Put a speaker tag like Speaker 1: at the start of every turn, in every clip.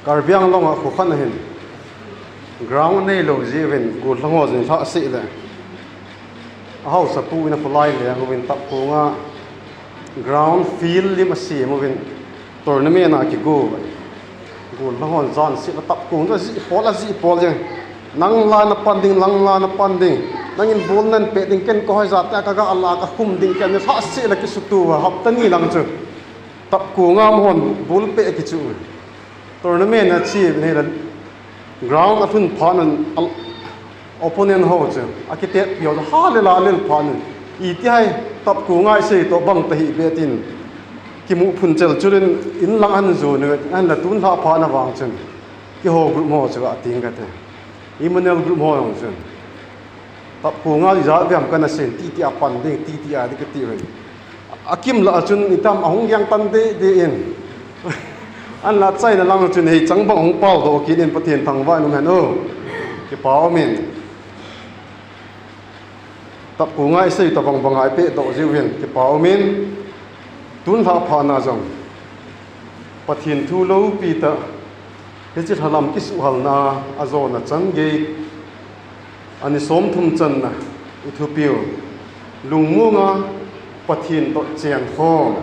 Speaker 1: Karbiang long a khokhan hin ground nei lo ji ven gul lango jin tha si le a house pu ina pulai le movin tap ko nga ground field lim asi movin tournament a ki go gul lango zan si tap ko nga ji pol jeng nang la na panding nang in bol nan pe ding ken ko za ta ka ga Allah ka khum ding ken tha si la ki su tu wa hap tani lang chu tap ko nga mon bul pe ki chu tournament na chi ne la ground athun phanan opponent ho chu architect yo ha le la le phan I ti hai tap ku ngai se to bang ta hi betin ki mu phun chel churin in lang an zo ne an la tun la pha na wang chen ki ho group mo chu a ting ka te Emmanuel group mo yong chen tap ku ngai za vyam kana sen ti a pan ding ti a de ka ti ren akim la chun itam ahung yang tan de in an la chai na lang chun hei changbang hong pau do ki den pathian thangwa nu han o ki pau min tap ku ngai sei ta bang bangai pe do jiwin ki pau min tun ha pha na jong pathian thu lo pi ta he chi halam ki su hal na azo na chan ge ani som thum chan na uthu piu lungmu nga pathian to chen khom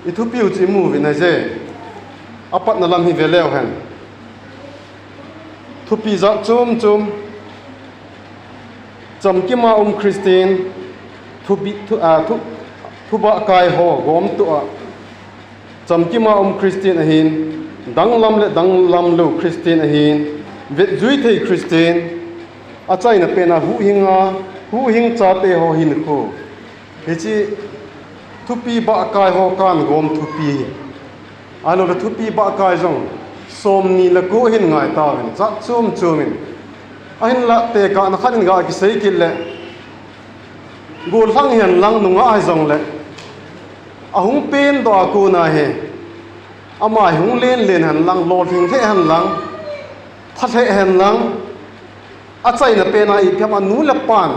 Speaker 1: ithu piu chi mu vi na je apat na lam hi veleo han thupi za chum cham ki ma Christian thupi thu ba kai ho gom tu a cham ki ma Christian a hin dang lam lo Christian a hin vet zui thei Christian a chai na pe na hu hing cha te ho hin ko he chi thupi ba kai ho kan gom thupi alo la thupi ba kai jong som ni la ko hin ngai ta ven za chumin ahin la te ka na khanin ga ki sei kil le gol hang hian lang nunga ai jong le ahung pen do ko na he amai hung len han lang lo thing the han lang phat he han lang a chai na pe na I pham anu la pan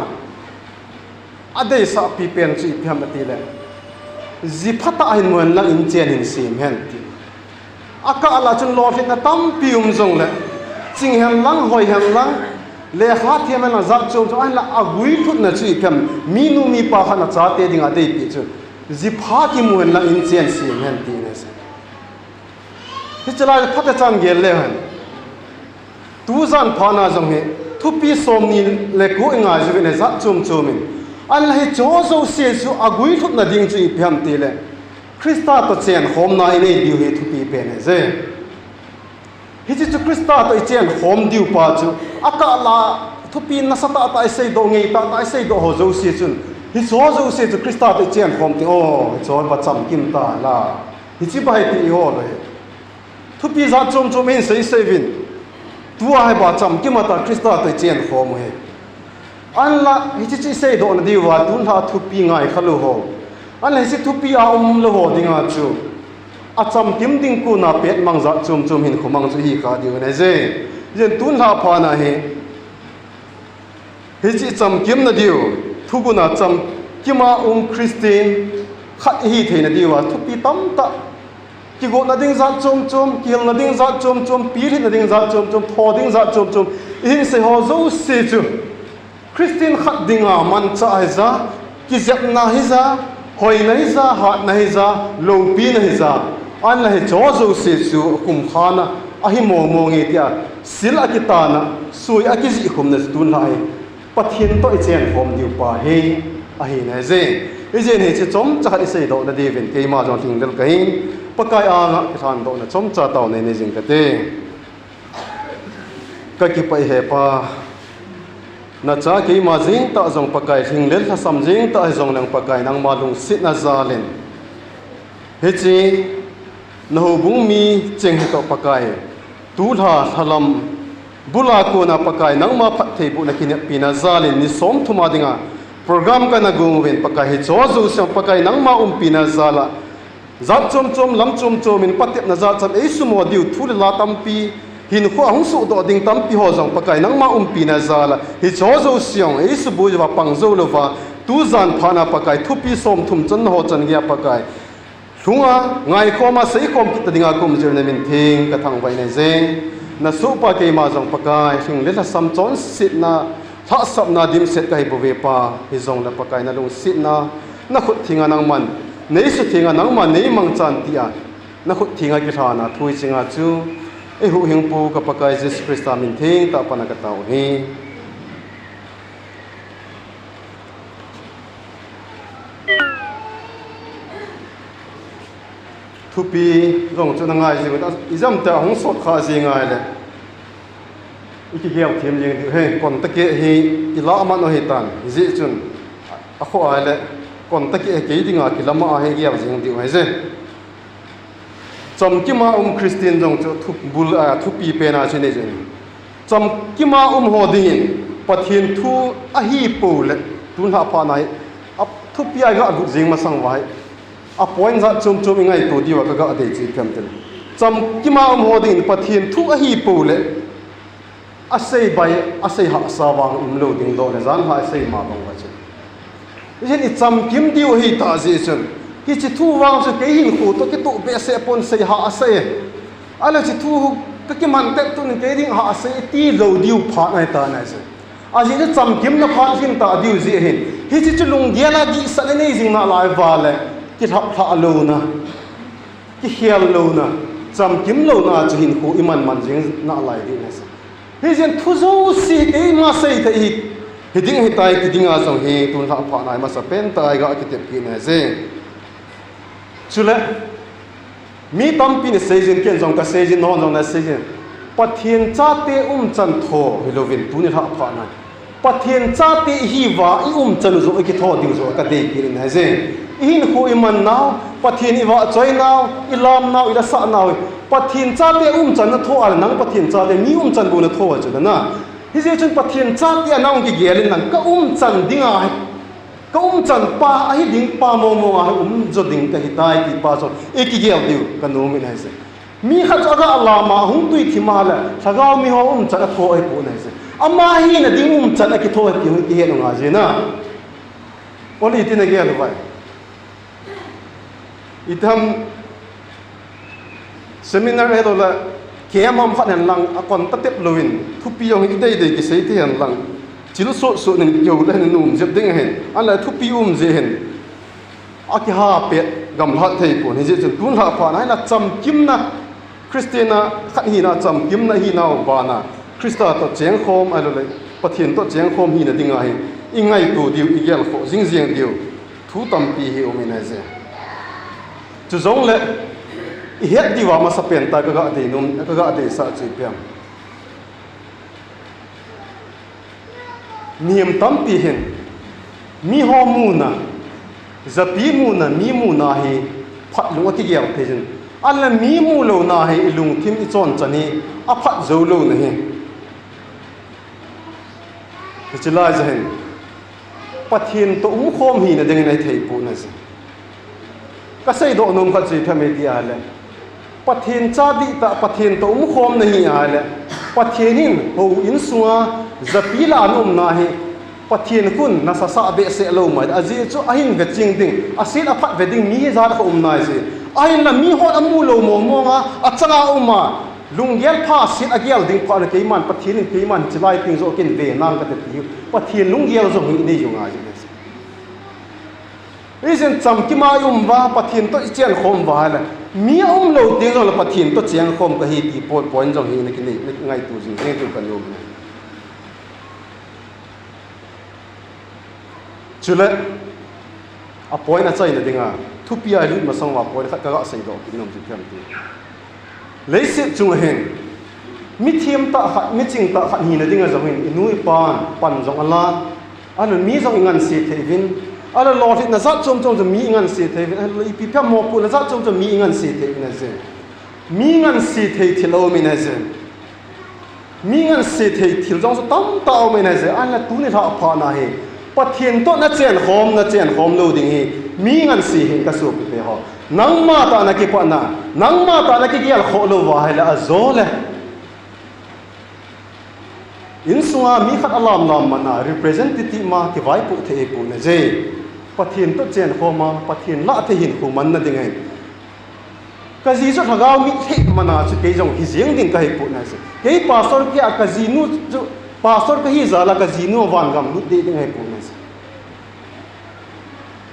Speaker 1: ade sa pi pen chi pham ati le zi phata hin mon lang in chen hin sim hen ti aka ala chun lo thing na tam pium jong le ching han lang hoi han lang le ha thiam na za chom an la agui thut na chi pham mi nu mi pa khana cha te ding ade pi chu zi pha ki mon lang in chen sim hen ti ne se hi chala phata chan gel le han tu zan pha na jong he thu pi som ni le ko nga ju ne za chom chomin an la hi cho zo se su agui thut na ding chi pham ti le Krista to chen hom na ine diu he thu pi pe ne je hi chi chu Krista to chen hom diu pa chu aka la thu pi na sa ta sei do ngei ta sei do ho zo se chun hi cho zo se chu Krista to chen hom ti o cho ba cham kim ta la hi chi ba hi ti ho lo he thu pi za chom in sei vin tu hai ba cham kim ta Krista to chen hom he an la hi chi sei do na diu wa tun ha thu pi ngai khalu ho an le si thupi a lo ho dinga chu a cham kim ding ku na pet mang za chum hin khomang chu hi ka diu na je jen tun la pha na he chi cham kim na diu thu ku na cham kima Christian khat hi the na diu wa thupi tam ta ki go na ding za chum ki na ding za chum pi hi na ding za chum tho ding za chum in se ho zo se chu Christian khat dinga man cha ai za ki zep na hi za hoi na hi za hat na hi za lo pi na hi za an la he cho zo se su kum khana a hi mo nge tia sil a ki ta na sui a ki ji khum na tun lai pathin to I chen khom diu pa he a hi na je I je ne che chom cha I sei do na de ven ke ma jong thing del kai pakai a nga ki than do na chom cha taw ne jing ka te ka ki pai he pa na cha ke ma jing ta jong pakai thing lel tha sam jing ta jong lang pakai nang ma lung sit na za len he chi na ho bung mi cheng to pakai tu tha thalam bula ko na pakai nang ma phat thei bu na kin pi na za len ni som thuma dinga program ka na gung ven pakai he cho zo sem pakai nang ma pi na za la zat chom lam chom in patep na za cham ei su mo diu thu la tam pi hin kho hong su do ding tam pi ho jong pakai nang ma pi na za la hi cho zo siong ei su bu wa pang zo lo wa tu zan phana pakai thu pi som thum chan ho chan gya pakai thunga ngai khoma sei khom ki tadinga kum jerne min thing ka thang vai ne zeng na supa ke ma jong pakai thing le la sam chon sit na tha sap na dim set kai bo ve pa hi zong la pakai na lung sit na khut thinga nang man nei su thinga nang man nei mang chan tia na khut thinga ki thana thui chinga chu e hu hing pu ka pakai Jesus Christ min thing ta pana ka tau hi thupi rong chu na ngai ji ta izam ta hong sot kha ji ngai le iki gel thiam jing he kon ta ke hi ila ma no he tan ji chun a kho ai le kon ta ke dinga ki lama a he gel jing di wai je chom ki ma Christian rong chu thup bul a thupi pe na chine je chom ki ma ho ding pathin thu a hi pu le tun ha pa nai ap thupi ai ga gu jing ma sang wai a point za chum ngai to diwa ka ga de chi kam tel cham ki ma ho ding pathin thu a hi pu le a sei bai a sei ha sa wang lo ding do ne zan ha sei ma bang wa che jen I cham kim diu hi ta ji chen ki chi thu wang su ke hin khu to ki tu be se pon sei ha a sei ala chi thu ka ki man te tu ni ke ding ha a sei ti lo diu pha nai ta nai se a ji cham kim na pha hin ta diu ji hin hi chi lung ge na gi sa ne jing na lai wa le ki tha lo na ki hial lo na cham kim lo na chu hin khu iman man jing na lai di na sa hi jen thu zo si ke ma sei ta hi ding hi tai ki dinga song hi tun tha pha nai ma sa pen tai ga ki tep ki na je chule mi tam pi ni sei jen ken jong ka sei jen no jong na sei jen pathian cha te chan tho hi lovin tu ni tha pha nai pathian cha te hi wa I chan zo ki tho ding zo ka de ki na je in hu iman now pathin iwa choi now ilam now ila sa now pathin cha te chan na tho al nang pathin cha te mi chan bu na tho wa chu na hi je chun pathin cha te naung ki gelin nang ka chan dinga ka chan pa a hi ding pa mo mo a zo ding ka hi tai ki pa so e ki gel diu ka no mi na se mi kha cha ga Allah ma hung tui thi ma la sagao mi ho cha tho ai pu na se ama hi na ding chan a ki tho ki he no nga je na oli tin ge lo vai itam seminar he do la ke mam phat han lang a kon ta tep loin thupi yong I dei ki sei ti han lang chil so ning yo la ni num jep ding hen ala thupi je hen a ki ha pe gam la thei po ni je chen tun la pha na cham kim na Christiana khat hi na cham kim na hi na ba na Christa to cheng khom alo le pathian to cheng khom hi na dinga hi ingai tu diu I gel kho jing diu thu tam pi hi o mi na je chu zong le I het diwa ma sa pen ta ga de num ga de sa chi piam niam tam pi hen mi ho mu na zapi mu na mi mu na hi phat lu ti gel pe jin ala mi mu lo na hi lung thim I chon chani a phat zo lo na hi chila hen pathin to khom hi na deng nai thei pu na se ka sei do nom ka chi thame dia le pathin cha di ta pathin to khom na hi a le pathin hin ho in sunga zapila num na hi pathin kun na sa sa be se lo mai aji chu ahin ve ching ding asin a phat ve ding mi za ka nai se ahin la mi hot amu lo mo mo nga a changa uma lunggel pha sit agial ding pha na ke man pathin ke man chilai ting zo ken ve nang ka te ti pathin lunggel zo hi nei jo nga ji reason cham ki ma wa pathin to chen khom wa la mi lo ting zo la pathin to cheng khom ka hi ti point zo hi na ki nei ngai tu jing ne tu kan yo chule a point na chai na dinga thupi ai lu ma sang wa point khat ka ga sei do ki nom ji thiam ti lấy sự chung hen mi thiam ta khat mi ching ta khat hi na dinga zo hin inui pan zong ala anu mi zong ngan si thevin ala lo thit na zat chom mi ngan si thevin ala I pi pha mo pu na zat chom mi ngan si thevin na ze mi ngan si thei thilo mi na ze mi ngan si thei thil jong so tam ta o mi na ze ala tu ni tha pha na he pathian to na chen khom lo ding hi mi ngan si hin ka su pe ho nang ma ta na ki pa na nang ma ta na ki gial kho lo wa la azole in sunga mi khat alam lam mana representative ma ki vai pu the pu na je pathian to chen khoma pathian la the hin khu man na ding ai cái gì cho thằng gạo mít hết mà nào chứ cái dòng thì riêng đình cái phụ này chứ cái pastor kia cái gì nu pastor cái gì là cái gì nu van gam nút đi cái phụ này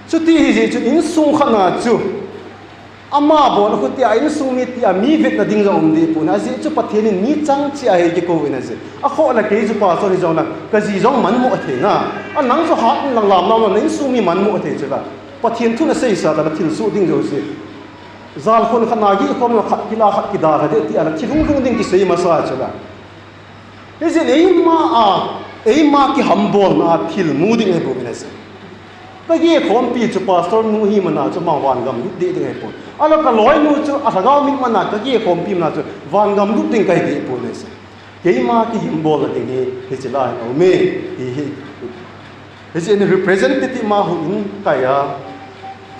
Speaker 1: chứ thì gì chứ in sung khăn nào chứ ama bo nó kuti in sung mi ti mi vet na ding zong đi phụ này gì chứ bắt thiên ni chăng chi ai cái câu này chứ khó là cái gì pastor thì zong là cái gì zong mắn mộ thế na nắng cho hát làm nó in sung mi mắn mộ thế chứ là bắt thiên thu là xây sa là thiên su ding rồi chứ zal khôn khăn nagi khom khát kila khát kida cái đấy thì là chỉ lung lung đinh cái xây mà sao chứ là cái gì ấy mà cái hầm bồn thil mu đinh cái bộ này chứ cái gì khom pi cho pastor nu hi mà nào cho mang van gam lúc đi đinh cái bộ là cái lối nu cho thằng mình mà nào cái gì khom pi mà nào cho van gam lúc đinh cái bộ này chứ cái mà cái hầm bồn là đinh cái chỉ là ở mê cái gì representative mà hun cái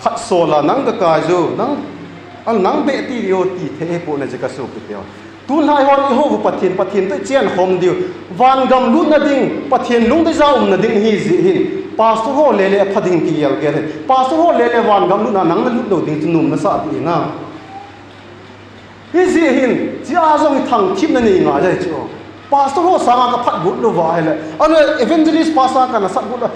Speaker 1: khát so là nắng cái cái rồi nắng bệ ti rio ti thế bộ này chỉ có số cái tuôn hai hòn iho vụ phát thiên tới chen hom điều van gam lút na ding phát thiên lung tới giao na ding hi gì hin pastor ho lele phát ding ki yal cái pastor ho lele van gam lút na nắng na lút đầu ding num na sa ti nga hi gì hin chỉ azong thằng chip na ni nga jai chu pastor ho sanga ka phát gut lo wa hele evangelist pastor ka na sat gut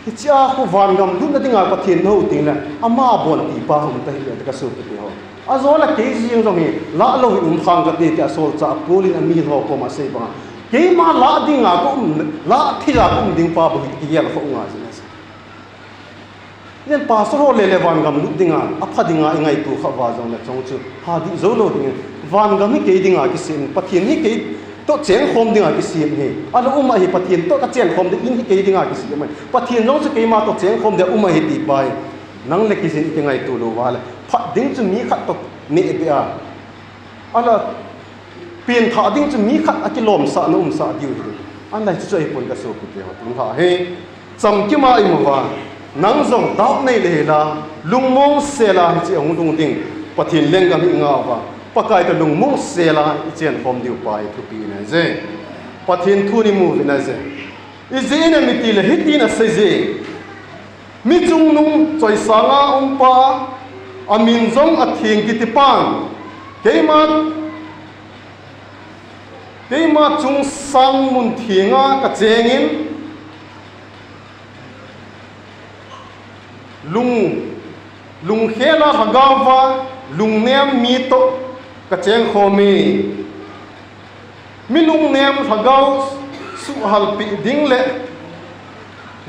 Speaker 1: cái chia khu van gam lúc đó tiếng ai bắt thiên hậu tiếng là ama bon ti pa hom ta hi cái số cái ho azo là cái gì giống như lạ lâu phang cái đấy cái số cha polin ami ho ko ma sei ba cái mà lạ tiếng à cũng lạ thì ra cũng tiếng pa bhi cái là không ngã gì nên pa số le van gam lúc tiếng à phát tiếng à ngay tu khava giống là trong chu ha đi zo lo tiếng van gam cái tiếng à cái sin bắt thiên hi cái to chén khom dinga cái xiêm hi mà hi pathian to ka chén khom de in hi cái dinga cái xiêm mai pathian rong chu cái mà to chén khom de hi ti bai nang le ki sin cái ngai tu lo wala phat ding chu mi khat to ne be a pien tha ding chu mi khat a ki lom sa no sa diu hi lai chu ai pon ka so ku te ha tung ha he cham ki ma i mo wa nang zong dau nei le la lung mong se la chi ong lung ding pathian leng ga mi nga wa pakai ta lung mong se la chen khom diu pai thu pi na je pathin thu ni mu na je ize na mi ti le hiti na se je mi chung nung choi sanga pa amin zong athing ki ti pan keima chung sang mun thinga ka chengin lung khela hagawa lung nem mi to ka cheng khomi mi lung nem thagau su hal pi ding le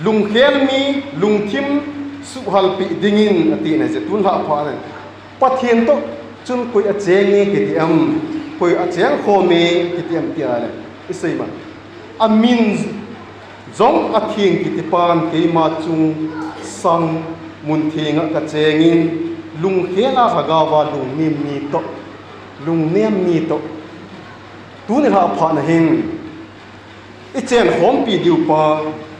Speaker 1: lung khel mi lung thim su hal pi dingin ati na je tun ha pha ne pathian to chun koi a chengi ki ti am koi a cheng khomi ki ti am ti ale isei ma amin zong athing ki ti pan ke ma chung sang mun thinga ka chengin lung khela hagawa lung nim mi to lung nem mi to tu ne ha pha na hin i chen hom pi diu pa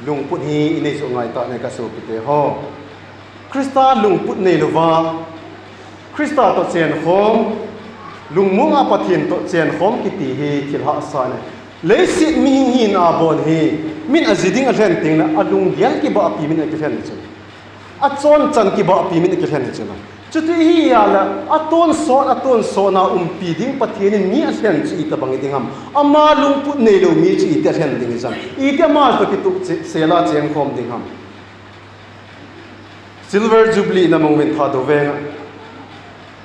Speaker 1: lung put hi nei so ngai ta ne ka so pi te ho krista lung put nei lova krista to chen hom lung mu nga pathin to chen hom ki ti hi thil ha sa ne le sit mi hi na bon hi min aziding a ren ting na alung gyal ki ba pi min a ki ren chu a chon chan ki ba pi min a ki ren chu na chuti hi ya la aton so na pi ding pathian ni a ren chi ta bang ding ham ama lung put nei lo mi chi ta ren ding jam I te ma to ki tu se la cheng khom ding ham silver jubilee na mong wen tha do venga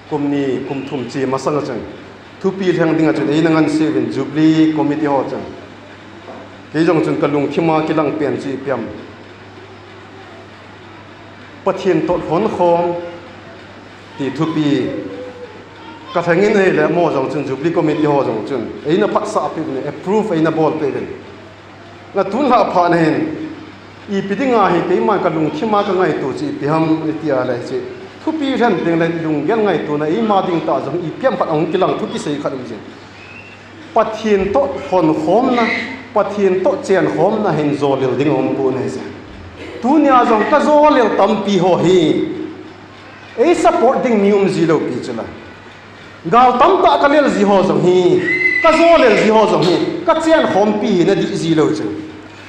Speaker 1: kum thum chi ma sang chang thu pi thang ding a chu ei nangan seven jubilee committee ho chang ke jong chun kalung thima kilang pen chi piam pathian to hon khom ti thu pi ka thangin ei le mo jong chun jubilee committee ho jong chun ei na phat sa pi ne approve ei na bol pe den na tun ha pha na hen I pidinga hi ke ma ka lung thima ka ngai tu chi pi ham ti a lai chi thu pi ran ding lai lung gel ngai tu na I ma ding ta jong I piam phat ong kilang thu ki sei khat ji pathian to hon khom na pathian to chen khom na hen zo le ding om pu nei sa tu nya jong ka zo le tam pi ho hi ei supporting nium ji lo pi chula gal tam ta ka le ji ho jong hi ka zo le ji ho jong hi ka chen khom pi na di ji lo chu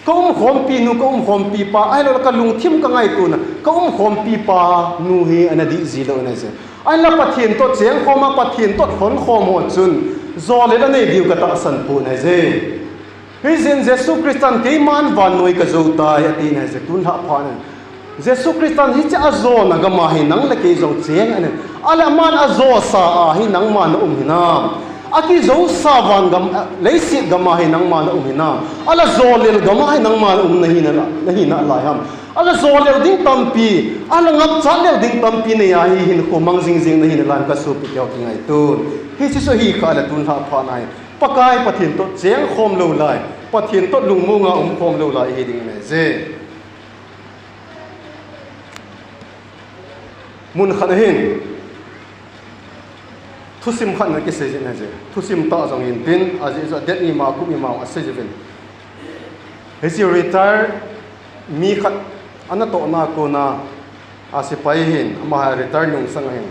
Speaker 1: công khom pi nu công khom pi pa ai lo ka lung thim ka ngai tu na công khom pi pa nu hi ana di ji lo na se ai la pathian to cheng khoma pathian to khon khom ho chun zo le la nei diu ka ta san pu na je hi zen jesu christian ke man van noi ka zo ta ya ti na je tun ha pha na jesu christian hi cha zo na ga ma hi nang la ke zo cheng an ala man a zo sa a hi nang man hina aki zo sa van gam leisi gama hi nang man hina ala zo le gama hi nang man nahi na la ham ala zo le ding tampi ala ngap cha le ding tampi ne ya hi hin ko mang jing jing nahi na lan ka su pi kyaw ki ngai tun hi chi so hi kha la tun ha pha nai pakai pathin to cheng khom lo lai pathin to lung mu nga khom lo lai hi ding ne je mun khan hin thusim khan na ke se je na je thusim ta jong in tin aji zo det ni ma ku mi ma ase je ven he si retire mi khat ana to na ko na asipai hin ama retire nung sang hin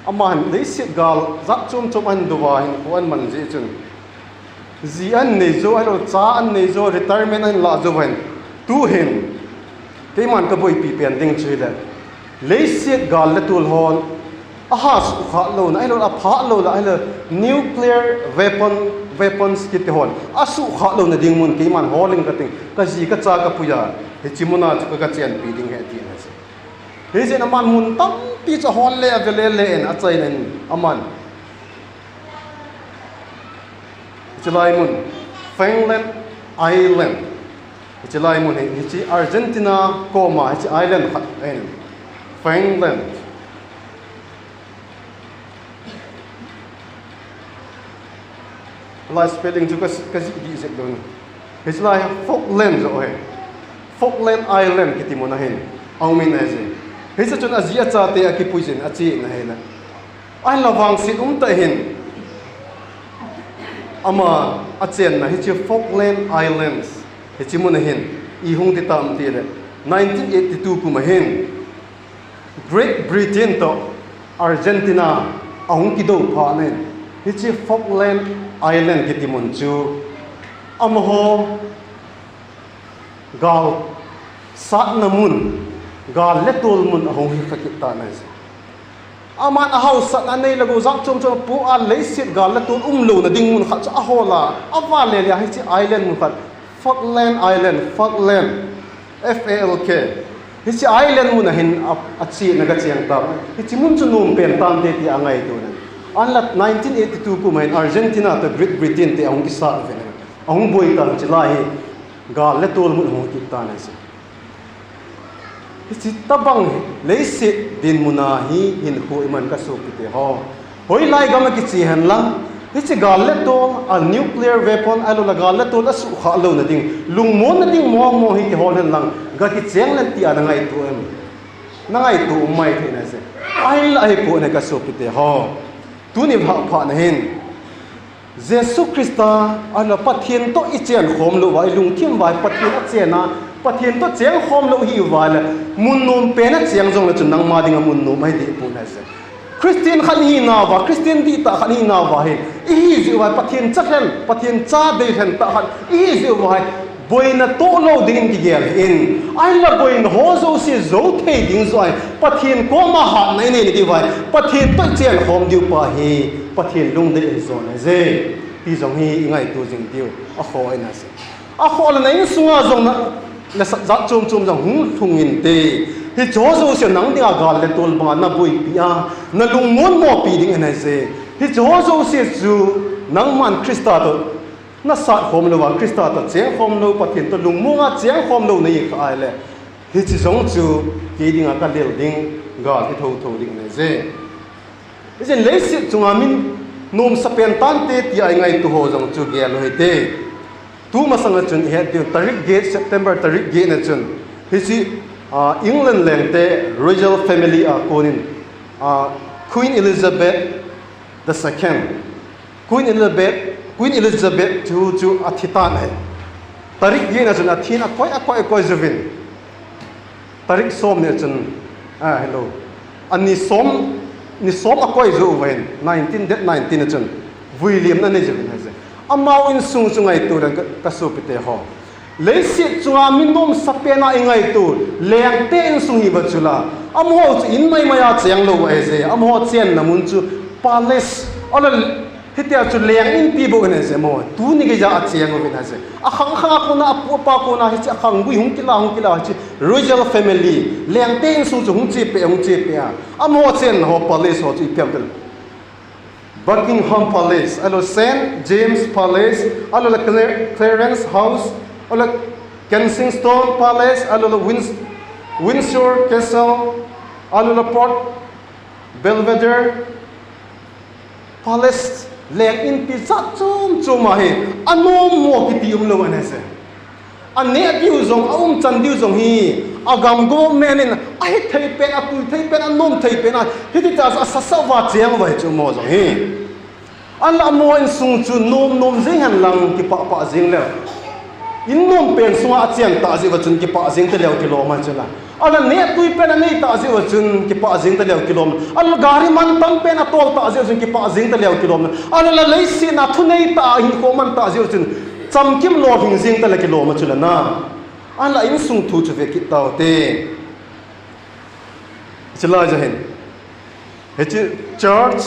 Speaker 1: ama han dei sit gal zak chum chum an duwa hin ko an man ji chun ji an nei zo alo cha an nei zo retirement an la zo ven tu hin ke man ka boi pi pen ding chui le lei sit gal le tul hon aha su kha lo na ilo a pha lo la ilo nuclear weapons kit te hon asu kha lo na ding mun ke man holing ka ting ka ji ka cha ka puya he chimuna chu ka chen pi ding he ti na se he je na man mun tam pi cha hon le avele le en a chai nen aman chilai mun Finland island chilai mun he chi Argentina koma he chi island khat en Finland lai spelling chu ka ji di zek don he lai Falkland zo he Falkland island ki timona hen au min na je he cha chun azia cha te a ki puisin a chi na he na ai lawang sit ta hen ama a chen na he chi Falkland islands he chi mon hen I hung ti tam ti le 1982 ku ma hen Great Britain to Argentina ahung ki do pha nen he chi Falkland island ki timon chu amho gal sat namun gal letul mun ahong hi fakita na se aman a house sat anei lagu zak chum chum pu a leisit gal letul lo na ding mun khat a hola awa le ya hi chi island mun khat Falkland FALK hi chi island mun hin a chi na ga chiang ta hi chi mun chu num pen tam te ti angai tu na anlat 1982 ku main Argentina to Great Britain te ahong ki sa ve ahong boi ta chilai ga le tol mu hong ki ta na se chi tabang leisi din muna hi hin hu iman ka so ki te ho hoi lai ga ma ki chi han lang hi chi ga le tol a nuclear weapon alo la ga le tol a su kha lo na ding lung mon na ding mo hi ki hol han lang ga ki cheng lan ti ana ngai tu em na ngai tu mai the na se ai lai po na ka so ki te ho tu ni pha na hin Jesu Christa ala pathian to ichen khom lo wai lung thim wai pathian a chena pathian to cheng khom lo hi wala mun nom pe na cheng jong la chun nang ma ding mun nom mai di pu na se Christian khan hi na wa Christian di ta khan hi na wa he hi ji wai pathian chakhen pathian cha de hen ta khan hi ji wai boina to lo ding ki gel in ai la boin ho zo si zo the ding zoi pathian ko ma ha nai nei ni wai pathian to chen khom diu pa hi pathian lung de zo na je ti zong hi ngai tu jing diu a kho na se a kho la nei sunga zong na la za chum chum jong hung thung in te hi jo zo se nang ding a gal le tol ba na boi pi a na lung mon mo pi ding na se hi jo zo se zu nang man Krista to na sat khom lo wa Krista to cheng khom lo pathian to lung mu nga cheng khom lo nei kha ai le hi chi zong chu ki ding a ka lel ding ga ki tho ding ne je isen leisi chunga min nom sapen tan te ti ai ngai tu ho jong chu ge lo he te tu ma sang chun he te tarik ge September tarik ge na chun hi chi England leng te royal family a konin Queen Elizabeth II Queen Elizabeth chu athitan hai tarik ge na chun athina koi zuvin tarik som ne chun hello ani som ni som akoi zo wen 19 chun William na ne jevin ha amau in sung sungai tu ka so pite ho lấy siết chunga min nom sapena ingai tu leng te in sungi bachula amho in mai maya cheng lo ai je amho chen namun chu palace ala hitia chu leng in pi bo ne se mo tu ni ge ja cheng ovin ha se a khang khang ko na apu pa ko na hi cha khang bui hung kila chi royal family leng te in su chu hung chi pe a amho chen ho palace ho chi pyam Buckingham Palace, alo St. James Palace, alo Clarence House, alo Kensington Palace, alo Windsor Castle, alo Port Belvedere Palace, leng in pizza chum ahe, anom mo kiti lo anese. Ane diu zong chan diu zong hi agam go menin ai thei pen atu thei pen anom thei pen a hiti ta sa wa cheng wa chu mo zong hi ala mo in sung chu nom jing han lang ki pa jing le in nom pen sunga acheng ta ji wa chun ki pa jing te lew ki lo man chula ala ne tui pen nei ta ji wa chun ki pa jing te lew ki lo ala gari man tam pen atol ta ji chun ki pa jing te lew ki lo ala la lei si na thu nei ta hi ko man ta ji wa chun cham kim lo hing jing ta la ki lo ma chula na ala in sung thu chu ve ki taw te chila ja hen he church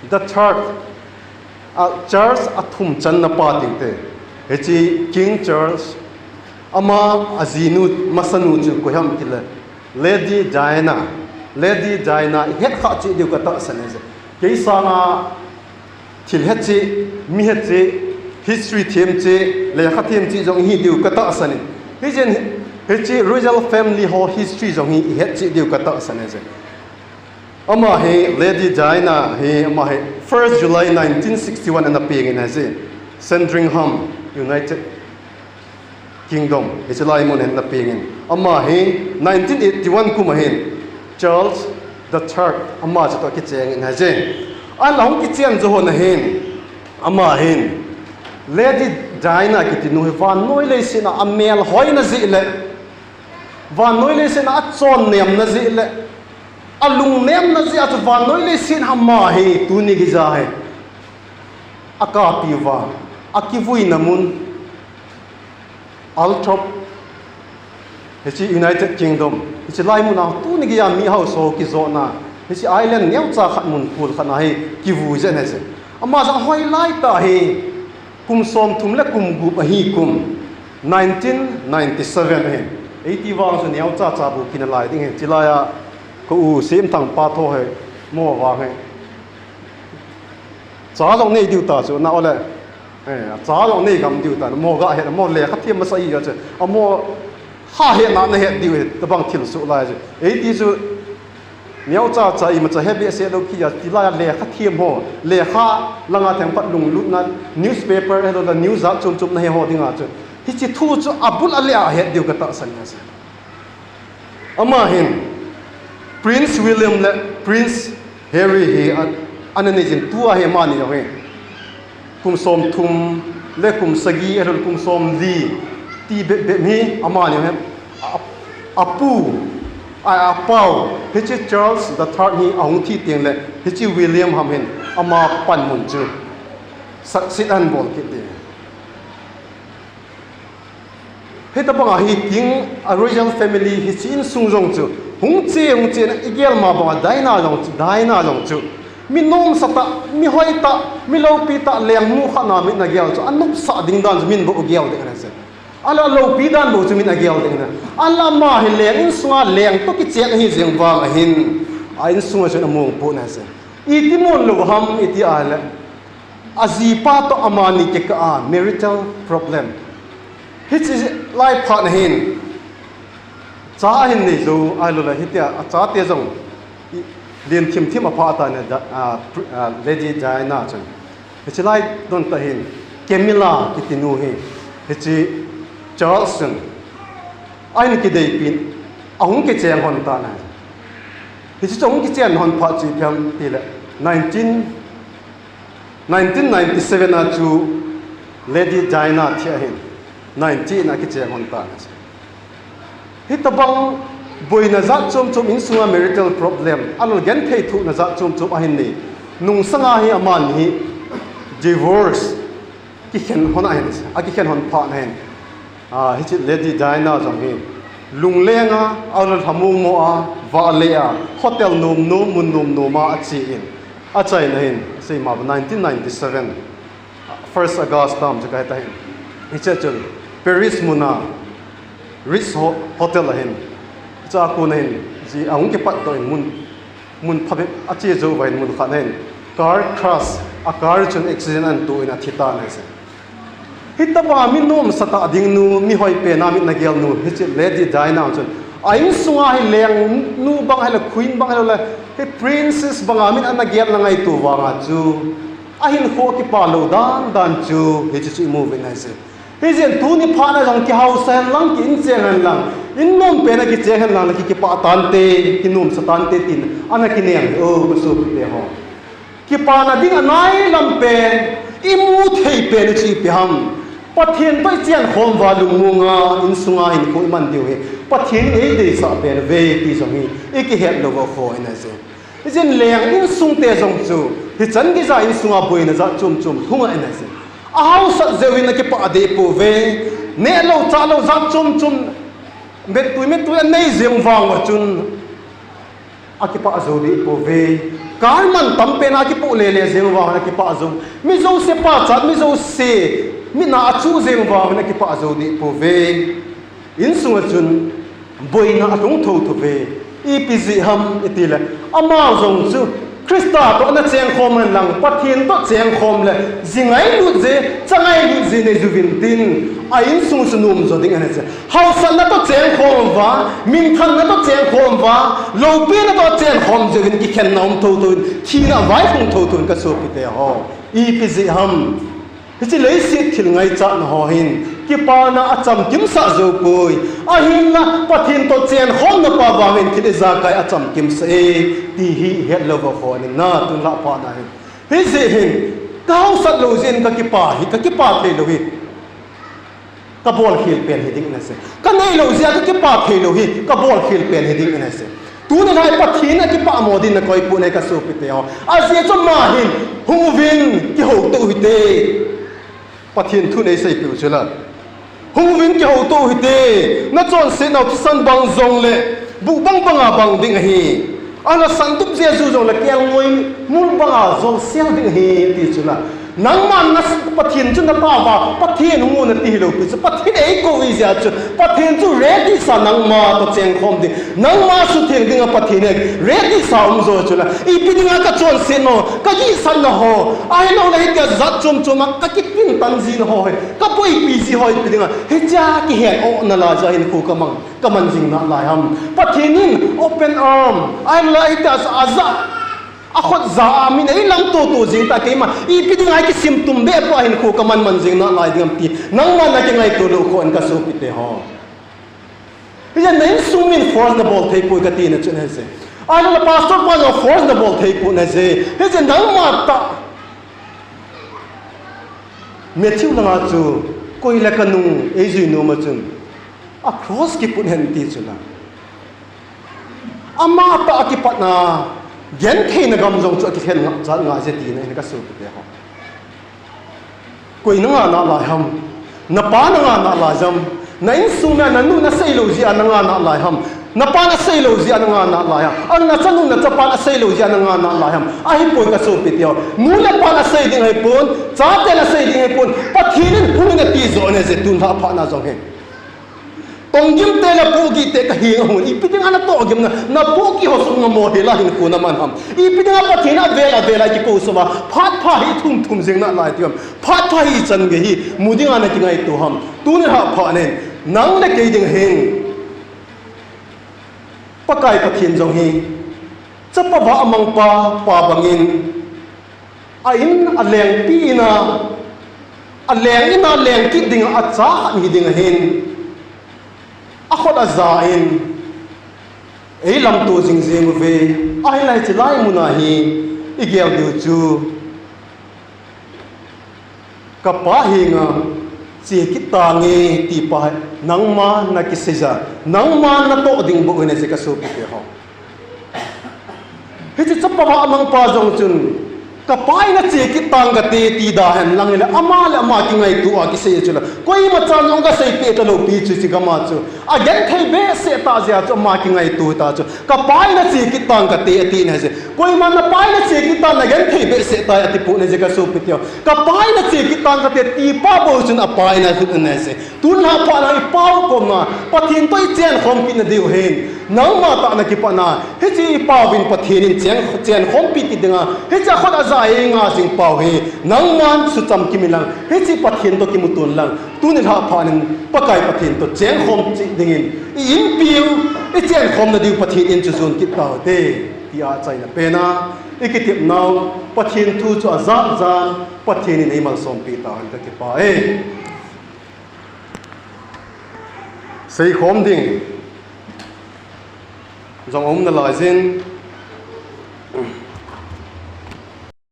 Speaker 1: the church athum chan na pa ting te he king church ama azinu masanu chu ko ham kila lady Diana het kha chi diu ka ta san je ke sanga thil het chi mi het chi history theme che le kha theme chi jong hi diu ka ta san he jen he royal family ho history jong hi het chi diu ka ta san je ama he lady Diana he ama he 1st July 1961 and appearing in Haze Sandringham United Kingdom is Laimon and appearing ama he 1981 kuma he Charles the Third ama cha to ki cheng in Haze an long ki chen zo na he ama he lady Diana ki tinu he van noi le sina amel hoi na zi le van noi le sina achon nem na zi le alung nem na zi atu van noi le sin hamma he tu ni gi za he aka piwa akivui namun altrop he United Kingdom he lai mu na tu ni gi ya mi house ho ki zo na he island nyam cha khat mun pul khana he kivu je ne se ama za hoi lai ta he kum som thum le kum gu hi kum 1997 he 80 wang so nyam cha bu kin lai ding he chilaya ko u sim thang pa tho he mo wa he cha long nei diu ta chu na ole cha long nei gam diu ta mo ga he mo le kha thiam ma sai ya che amo ha he na he diu he ta bang thil su lai je ei ti chu miao cha cha I ma cha he be se lo ki ya ti la le kha thiam ho le kha langa thang pat lung lut na newspaper he lo news a chum na he ho dinga chu hi chi thu chu abul ale a he diu ka ta san ya se ama hin Prince William le Prince Harry he ananijin tua he mani he kum som thum le kum sagi erol kum som li ti be mi amani he apu apau he Charles the Third he aung thi tiang le he William ham hen ama pan mun chu saksit an bol ki de he ta bang hi king a royal family he chin sung jong chu hung che na igel ma ba daina long chu mi nom sata mi hoi ta mi lo pi ta leng mu kha na mi na gel chu anup sa ding dan min bo gel de na se ala lo pi dan bo chu min a gel de na ala ma hi leng in sunga leng to ki chek hi jeng wa hin a in sunga chu na mong po na se I ti mon lo ham I ti ala azi pa to amani ke ka marital problem hit is life partner hin cha hin nei zo ai lo la hitia cha te zong lien thim apa ta ne lady Diana chan he lai don ta hin Camilla kitinu he he Charleston ai ni ki dei pin ahung ke cheng hon ta na he chong ki chen hon pha chi pyam ti le 1997 na chu lady Diana thia hin 19 na ki cheng hon ta na hitabang boy na za chom in sunga marital problem alol gen thei thu na za chom ahin ni nung sanga hi aman hi divorce ki khen hon ahin a ki khen hon pha na hen hi chi Lady Diana jong hi lunglenga aul hamung mo a valea hotel nom no mun nom no ma achi in a chai na hin sei ma 1997 1st August tam jakai ta hin hi chachul Paris muna Ritz hotel hin cha ko na hin ji ang ke pat to mun phabe achi zo vai mun khan hin car crash a car chun accident an tu in a thita na se hita ba min nom sata ding nu mi hoi pe na mi na gel nu hi Lady Diana chun ain sunga hi leng nu bang hala queen bang hala he princess bang amin an na gel na ngai tu wa nga chu a hin ho ki pa lo dan chu hi chu movie na se hi jen tu ni pha na jong ki house lang ki in cheng han lang in nom pe na ki cheng han lang ki pa tan te ki nom sa tan te tin ana ki neng o so te ho ki pa na ding anai lam pe imu thei pe ni chi pi ham pathian pai chian khom wa lung munga in sunga in ko man diu he pathian ei de sa pe ve ti jong hi e ki het lo fo ina se jen leng in sung te jong chu hi chan gi za in sunga boi na za chum thunga ina se a hau sa zewin na ki pa de po ve ne lo cha lo za chum met tu nei zem wang wa chun a ki pa zo de po ve kar man tam pe na ki pu le zem wang na ki pa zo mi zo se pa chat mi zo se mi na chu zem wa na ki pa zo di po ve in sunga chun boi na atung tho ve epz ham itila ama zong chu Krista to na cheng khom lang pathin to cheng khom le zingai lu je changai lu je ne juvin tin a in sung sunum zo ding ane che house na to cheng khom wa min than na to cheng khom wa lo pe na to cheng khom je vin ki khen nom tho thi na vai khong tho ka so pi te ho epz ham hi chi lei si thil ngai cha na ho hin ki pa na acham kim sa zo poi a hin na pathin to chen khom na pa wa hin thi za kai acham kim se ti hi het lo wa kho ni na tu la pa na hi se hin kau sat lo zen ka ki pa the lo hi ka bol khil pen hi ding na se ka nei lo zia ka ki pa the lo hi ka bol khil pen hi ding na se tu na hai pathin ki pa modin na koi pu ne ka so pi te ho a se cho ma hin hu vin ki ho to hi te pathin thu nei sei pu chula hung vin ki ho to hi te na chon se na san bang zong le bu bang bang ding hi ana san tup je zu zong la kel ngoi mun bang zong sel ding hi ti chula nang man na pathin chu na ta wa pathin hu na ti lo pu pathin ei ko wi ja chu pathin chu ready sa nang ma to cheng khom di nang ma su theng ding a pathin ready sa zo chula I pi ding ka chon se no ka gi san no ho ai lo la ka zat chum ka ki pin tan zin ho ka poi pi si ho pi ding he ja ki he o na la ja in ku ka man jing na la ham pathinin open arm I like as aza a khot za mi nei lang to jing ta ke ma I pi ding ai ki symptom be po hin ku ka man jing na lai ding ti nang ma na ke ngai to lo ko an ka so pi te ho ya nei sung min force the ball take po ka ti na chen he se ai la pastor pa no force the ball take po na se he je nang ma ta me thiu na nga chu koi la ka nu e ji no ma chun a cross ki pun hen ti chula ama ta ki pat na gen the na gam jong chu ki khen nga cha nga je ti na ka su te ho koi na nga na la ham na pa na nga na la jam na in su na na nu na sei lo ji an nga na la ham na pa na sei lo ji an nga na la ya an na chanu na cha pa na sei lo ji an nga na la ham a hi poi ka su pi te ho mu la pa na sei ding hai pon cha te na sei ding hai pon pathinin hu na ti zo ne je tun ha pha na jong he tong gim te la pu gi te ka hi hu I pi ding ana to gim na pu ki ho su nga mo he la hin ku na man ham I pi ding pathina vela ki ko so ba phat pha hi thum jing na lai ti ham phat pha hi chan ge hi mu ding ana ki ngai tu ham tu ne ha pha ne nang le ke ding heng pakai pathin jong hi chapa ba amang pa bangin a in a leng pi na a leng ina leng ki ding a cha ni ding hin a khot a za in ei lam to jing ve ai lai chi lai mu na hi I gel du chu ka pa hi nga chi ki ta nge ti pa nang ma na ki se ja nang ma na to ding bu ne se ka so pi ho he chi chapa ba amang pa jong chun ka pai na che ki tang ka te ti da han lang le ama le ma ki ngai tu a ki se chu la koi ma cha nyong ka sei pe ta lo pi chu chi ka ma chu a gen thei be se ta ja chu ma ki ngai tu ta chu ka pai na che ki tang ka te ti na se koi ma na pai na che ki tang na gen thei be se ta ti pu ne je ka so pi tyo ka pai na che ki tang ka te ti pa bo chun a pai na khu na se tu na pa na i pau ko na pathin toi chen khom pi na diu hen nang ma ta na ki pa na he chi pa win pathin in chen khom pi ti dinga he cha khot a za e nga sing pau he nang man su cham ki milang he chi pathin to ki mutun lang tu ni ha pha nin pakai pathin to chen khom chi dingin in piu e chen khom na diu pathin in chu zun ki ta te ti a chai na pe na e ki tip nau pathin thu chu a za zan pathin in emal som pi ta han ka ki pa e sei khom ding zong om na lai zin